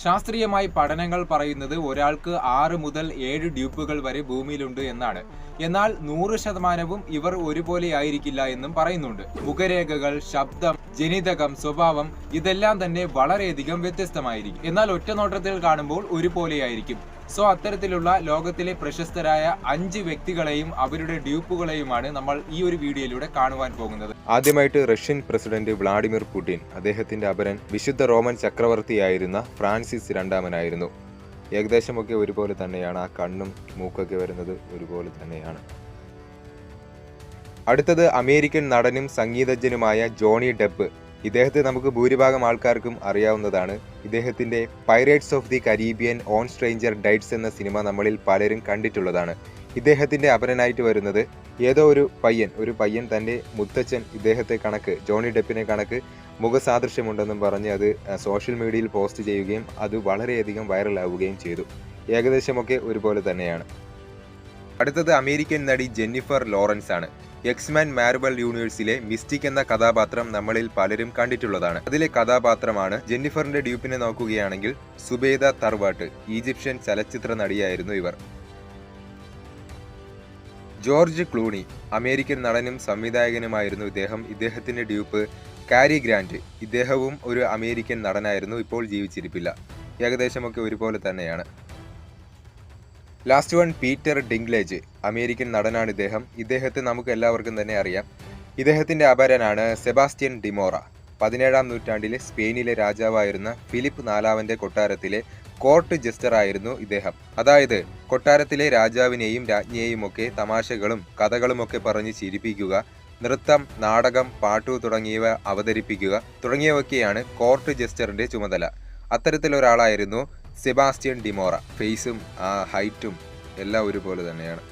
ശാസ്ത്രീയമായി പഠനങ്ങൾ പറയുന്നത് ഒരാൾക്ക് 6 മുതൽ 7 ഡ്യൂപ്പുകൾ വരെ ഭൂമിയിലുണ്ട് എന്നാണ്. എന്നാൽ 100% ഇവർ ഒരുപോലെയായിരിക്കില്ല എന്നും പറയുന്നുണ്ട്. മുഖരേഖകൾ, ശബ്ദം, ജനിതകം, സ്വഭാവം ഇതെല്ലാം തന്നെ വളരെയധികം വ്യത്യസ്തമായിരിക്കും. എന്നാൽ ഒറ്റനോട്ടത്തിൽ കാണുമ്പോൾ ഒരുപോലെയായിരിക്കും. അത്തരത്തിലുള്ള ലോകത്തിലെ പ്രശസ്തരായ 5 വ്യക്തികളെയും അവരുടെ ഡ്യൂപ്പുകളെയുമാണ് നമ്മൾ ഈ ഒരു വീഡിയോയിലൂടെ കാണുവാൻ പോകുന്നത്. ആദ്യമായിട്ട് റഷ്യൻ പ്രസിഡന്റ് വ്ളാഡിമിർ പുടിൻ, അദ്ദേഹത്തിന്റെ അപരൻ വിശുദ്ധ റോമൻ ചക്രവർത്തിയായിരുന്ന ഫ്രാൻസിസ് രണ്ടാമനായിരുന്നു. ഏകദേശമൊക്കെ ഒരുപോലെ തന്നെയാണ്. ആ കണ്ണും മൂക്കൊക്കെ വരുന്നത് ഒരുപോലെ തന്നെയാണ്. അടുത്തത് അമേരിക്കൻ നടനും സംഗീതജ്ഞനുമായ ജോണി ഡെപ്പ്. ഇദ്ദേഹത്തെ നമുക്ക് ഭൂരിഭാഗം ആൾക്കാർക്കും അറിയാവുന്നതാണ്. ഇദ്ദേഹത്തിന്റെ pirates of the Caribbean on stranger dates എന്ന സിനിമ നമ്മളിൽ പലരും കണ്ടിട്ടുള്ളതാണ്. ഇദ്ദേഹത്തിന്റെ അപരനായിട്ട് വരുന്നത് ഏതോ ഒരു പയ്യൻ തന്റെ മുത്തച്ഛൻ ഇദ്ദേഹത്തെ കണക്ക്, ജോണി ഡെപ്പിനെ കണക്ക് മുഖസാദൃശ്യമുണ്ടെന്നും പറഞ്ഞ് അത് സോഷ്യൽ മീഡിയയിൽ പോസ്റ്റ് ചെയ്യുകയും അത് വളരെയധികം വൈറലാവുകയും ചെയ്തു. ഏകദേശമൊക്കെ ഒരുപോലെ തന്നെയാണ്. അടുത്തത് അമേരിക്കൻ നടി ജെന്നിഫർ ലോറൻസ് ആണ്. എക്സ്മാൻ മാർവൽ യൂണിവേഴ്സിലെ മിസ്റ്റിക് എന്ന കഥാപാത്രം നമ്മളിൽ പലരും കണ്ടിട്ടുള്ളതാണ്. അതിലെ കഥാപാത്രമാണ്. ജെന്നിഫറിന്റെ ഡ്യൂപ്പിനെ നോക്കുകയാണെങ്കിൽ സുബേദ തർവാട്ട്, ഈജിപ്ഷ്യൻ ചലച്ചിത്ര നടിയായിരുന്നു ഇവർ. ജോർജ് ക്ലൂണി, അമേരിക്കൻ നടനും സംവിധായകനുമായിരുന്നു ഇദ്ദേഹം. ഇദ്ദേഹത്തിന്റെ ഡ്യൂപ്പ് കാരി ഗ്രാൻറ്റ്. ഇദ്ദേഹവും ഒരു അമേരിക്കൻ നടനായിരുന്നു, ഇപ്പോൾ ജീവിച്ചിരിപ്പില്ല. ഏകദേശമൊക്കെ ഒരുപോലെ തന്നെയാണ്. ലാസ്റ്റ് വൺ പീറ്റർ ഡിംഗ്ലേജ്, അമേരിക്കൻ നടനാണ് ഇദ്ദേഹം. ഇദ്ദേഹത്തെ നമുക്ക് എല്ലാവർക്കും തന്നെ അറിയാം. ഇദ്ദേഹത്തിന്റെ അപരനാണ് സെബാസ്റ്റ്യൻ ഡിമോറ. 17-ാം നൂറ്റാണ്ടിലെ സ്പെയിനിലെ രാജാവായിരുന്ന ഫിലിപ്പ് നാലാമന്റെ കൊട്ടാരത്തിലെ കോർട്ട് ജസ്റ്റർ ആയിരുന്നു ഇദ്ദേഹം. അതായത് കൊട്ടാരത്തിലെ രാജാവിനെയും രാജ്ഞിയെയും ഒക്കെ തമാശകളും കഥകളുമൊക്കെ പറഞ്ഞ് ചിരിപ്പിക്കുക, നൃത്തം, നാടകം, പാട്ടു തുടങ്ങിയവ അവതരിപ്പിക്കുക തുടങ്ങിയവയൊക്കെയാണ് കോർട്ട് ജസ്റ്ററിന്റെ ചുമതല. അത്തരത്തിലൊരാളായിരുന്നു സെബാസ്റ്റ്യൻ ഡിമോറ. ഫേസും ആ ഹൈറ്റും എല്ലാം ഒരുപോലെ തന്നെയാണ്.